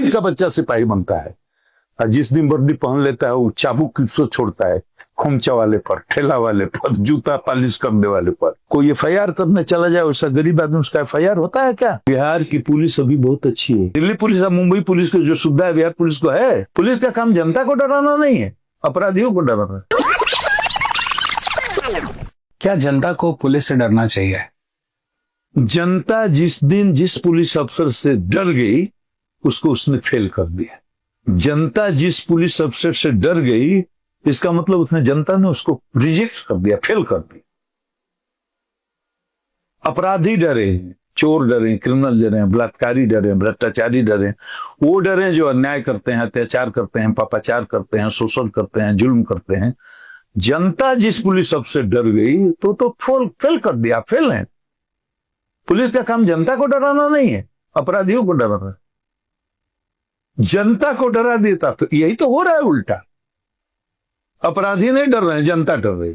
का बच्चा सिपाही बनता है और जिस दिन वर्दी पहन लेता है वो चाबुक किसको छोड़ता है, खोमचा वाले पर, ठेला वाले पर, जूता पॉलिश करने वाले पर। कोई एफआईआर करने चला जाए उसका गरीब आदमी, उसका एफआईआर होता है क्या? बिहार की पुलिस अभी बहुत अच्छी है। दिल्ली पुलिस और मुंबई पुलिस को जो सुविधा है बिहार पुलिस को है। पुलिस का काम जनता को डराना नहीं है, अपराधियों को डराना है। क्या जनता को पुलिस से डरना चाहिए? जनता जिस दिन जिस पुलिस अफसर से डर गई उसको उसने फेल कर दिया। जनता जिस पुलिस अफसर से डर गई इसका मतलब उसने जनता ने उसको रिजेक्ट कर दिया, फेल कर दिया। अपराधी डरे, चोर डरे, क्रिमिनल डरे, बलात्कारी डरे, भ्रष्टाचारी डरे, वो डरे जो अन्याय करते हैं, अत्याचार करते हैं, पापाचार करते हैं, शोषण करते हैं, जुल्म करते हैं। जनता जिस पुलिस अफसर से डर गई तो फेल कर दिया, फेल है। पुलिस का काम जनता को डराना नहीं है, अपराधियों को डराना है। जनता को डरा देता तो यही तो हो रहा है उल्टा। अपराधी नहीं डर रहे हैं, जनता डर रही।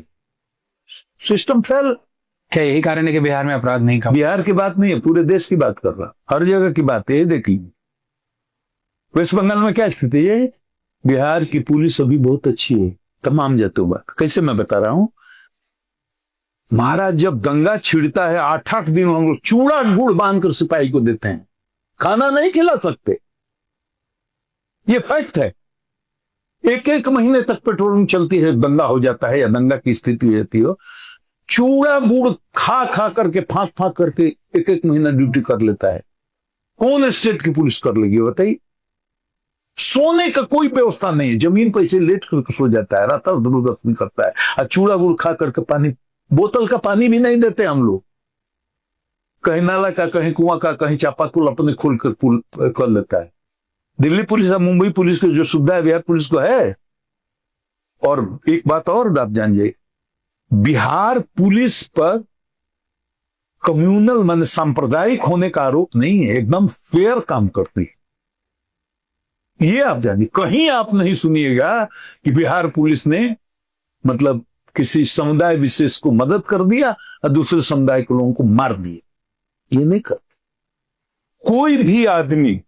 System fail. क्या यही कारण है कि बिहार में अपराध नहीं कम? बिहार की बात नहीं है, पूरे देश की बात कर रहा, हर जगह की बात है। ये देख लीजिए वेस्ट बंगाल में क्या स्थिति है। बिहार की पुलिस अभी बहुत अच्छी है तमाम जातों बात। कैसे मैं बता रहा हूं, महाराज जब दंगा छिड़ता है 8-8 दिन हम लोग चूड़ा गुड़ बांधकर सिपाही को देते हैं, खाना नहीं खिला सकते, ये फैक्ट है। 1-1 महीने तक पेट्रोलिंग चलती है, दंगा हो जाता है या दंगा की स्थिति हो जाती हो, चूड़ा गुड़ खा खा करके फांक फांक करके 1-1 महीना ड्यूटी कर लेता है। कौन स्टेट की पुलिस कर लेगी बताइए? सोने का कोई व्यवस्था नहीं है, जमीन पर ऐसे लेट करके सो जाता है, रात जरूरत नहीं करता है, और चूड़ा गुड़ खा करके पानी, बोतल का पानी भी नहीं देते हम लोग। कहीं नाला का, कहीं कुआं का, कहीं चापाकल अपने खोल कर पुल कर लेता है। दिल्ली पुलिस और मुंबई पुलिस को जो सुविधा है बिहार पुलिस को है। और एक बात और आप जान जाइए, बिहार पुलिस पर कम्युनल माने सांप्रदायिक होने का आरोप नहीं है, एकदम फेयर काम करती है। ये आप जानिए, कहीं आप नहीं सुनिएगा कि बिहार पुलिस ने मतलब किसी समुदाय विशेष को मदद कर दिया और दूसरे समुदाय के लोगों को मार दिया, ये नहीं करते। कोई भी आदमी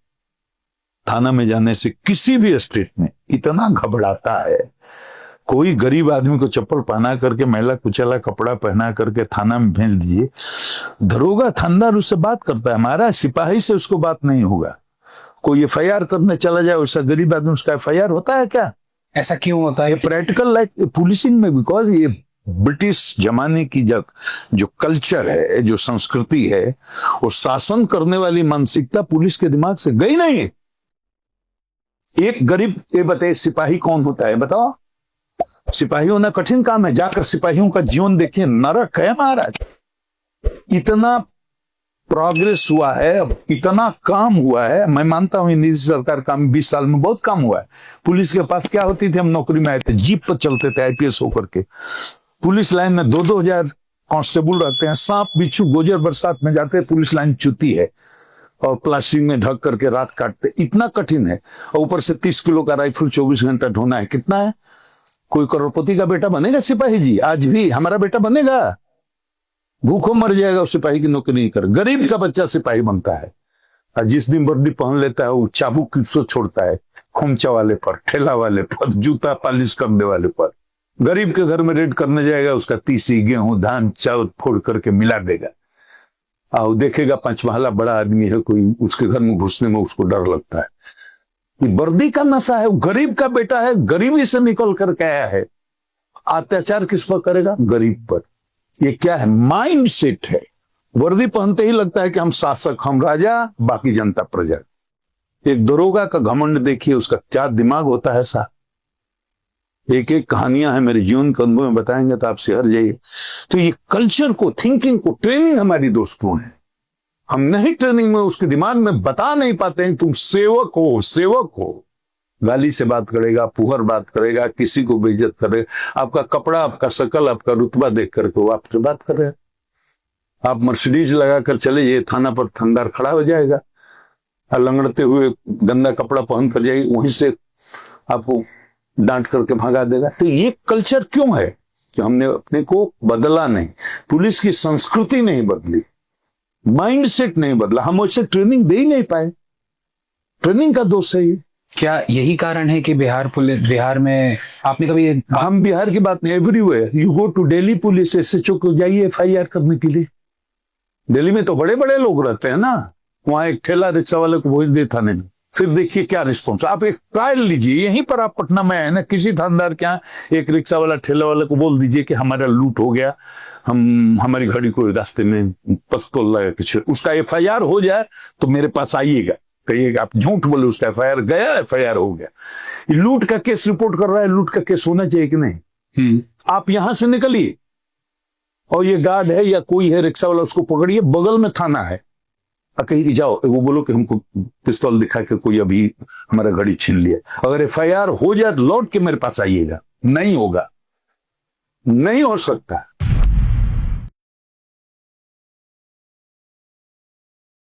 थाना में जाने से किसी भी स्टेट में इतना घबराता है। कोई गरीब आदमी को चप्पल पहना करके, मैला कुचला कपड़ा पहना करके थाना में भेज दीजिए, दरोगा थानेदार उससे बात करता है, हमारा सिपाही से उसको बात नहीं होगा। कोई एफआईआर करने चला जाए उसका गरीब आदमी, उसका एफआईआर होता है क्या? ऐसा क्यों होता है? ये प्रैक्टिकल लाइक पुलिसिंग में, बिकॉज ये ब्रिटिश जमाने की जो कल्चर है, जो संस्कृति है, वो शासन करने वाली मानसिकता पुलिस के दिमाग से गई नहीं है। एक गरीब, ये बताइए सिपाही कौन होता है बताओ? सिपाही होना कठिन काम है, जाकर सिपाहियों का जीवन देखिए, नरक है महाराज। इतना प्रोग्रेस हुआ है, अब इतना काम हुआ है। मैं मानता हूं हिंदी सरकार काम 20 साल में बहुत काम हुआ है। पुलिस के पास क्या होती थी, हम नौकरी में आए थे, जीप पर चलते थे आईपीएस होकर के। पुलिस लाइन में 2-2 हजार कांस्टेबल रहते हैं, सांप बिच्छू गोजर बरसात में जाते हैं, पुलिस लाइन चुती है और प्लास्टिक में ढक करके रात काटते। इतना कठिन है। और ऊपर से 30 किलो का राइफल 24 घंटा ढोना है। कितना है? कोई करोड़पति का बेटा बनेगा सिपाही जी? आज भी हमारा बेटा बनेगा? भूखों मर जाएगा उस सिपाही की नौकरी नहीं कर। गरीब का बच्चा सिपाही बनता है और जिस दिन वर्दी पहन लेता है वो चाबुक किसको छोड़ता है, खोमचा वाले पर, ठेला वाले पर, जूता पॉलिश करने वाले पर। गरीब के घर में रेड करने जाएगा, उसका तीसी, गेहूं, धान, चावल फोड़ करके मिला देगा। और देखेगा 5 महला बड़ा आदमी है कोई, उसके घर में घुसने में उसको डर लगता है। ये वर्दी का नशा है। वो गरीब का बेटा है, गरीबी से निकल करके आया है, अत्याचार किस पर करेगा? गरीब पर। ये क्या है? माइंड सेट है। वर्दी पहनते ही लगता है कि हम शासक, हम राजा, बाकी जनता प्रजा। एक दरोगा का घमंड देखिए, उसका क्या दिमाग होता है साहब। एक एक कहानियां हैं मेरे जीवन के अनुभव में, बताएंगे तो आप सिहर जाइए। तो ये कल्चर को, थिंकिंग को, ट्रेनिंग हमारी दोस्तों है। हम नहीं ट्रेनिंग में उसके दिमाग में बता नहीं पाते हैं तुम सेवक हो, सेवक हो। गाली से बात करेगा, पुहर बात करेगा, किसी को बेइज्जत करेगा, आपका कपड़ा, आपका शकल, आपका रुतबा देख करके वो आपसे बात कर रहे हैं। आप मर्सिडीज लगाकर चले जाइए थाना पर, थानेदार खड़ा हो जाएगा और लंगड़ते हुए गंदा कपड़ा पहन कर जाइए, वहीं से आपको डांट करके भगा देगा। तो ये कल्चर क्यों है कि हमने अपने को बदला नहीं, पुलिस की संस्कृति नहीं बदली, माइंडसेट नहीं बदला, हम उसे ट्रेनिंग दे ही नहीं पाए। ट्रेनिंग का दोष है ये। क्या यही कारण है कि बिहार में आपने कभी हम बिहार की बात नहीं, everywhere you go to Delhi police SHO को जाइए FIR करने के लिए। दिल्ली में तो बड़े बड़े लोग रहते हैं ना, वहां एक ठेला रिक्शा वाले को भेज दे थाने में, फिर देखिए क्या रिस्पॉन्स। आप एक ट्रायल लीजिए, यहीं पर आप पटना में है ना, किसी थानेदार के यहाँ एक रिक्शा वाला ठेला वाले को बोल दीजिए कि हमारा लूट हो गया, हमारी घड़ी को रास्ते में पिस्तौल लगा के उसका FIR हो जाए तो मेरे पास आइएगा, कहिएगा आप झूठ बोले, उसका FIR गया, FIR हो गया। लूट का केस रिपोर्ट कर रहा है, लूट का केस होना चाहिए कि नहीं? आप यहां से निकलिए और ये गार्ड है या कोई है रिक्शा वाला, उसको पकड़िए, बगल में थाना है, कहीं जाओ, वो बोलो कि हमको पिस्तौल दिखा के कोई अभी हमारा घड़ी छीन लिया, अगर FIR हो जाए तो लौट के मेरे पास आइएगा। नहीं होगा, नहीं हो सकता।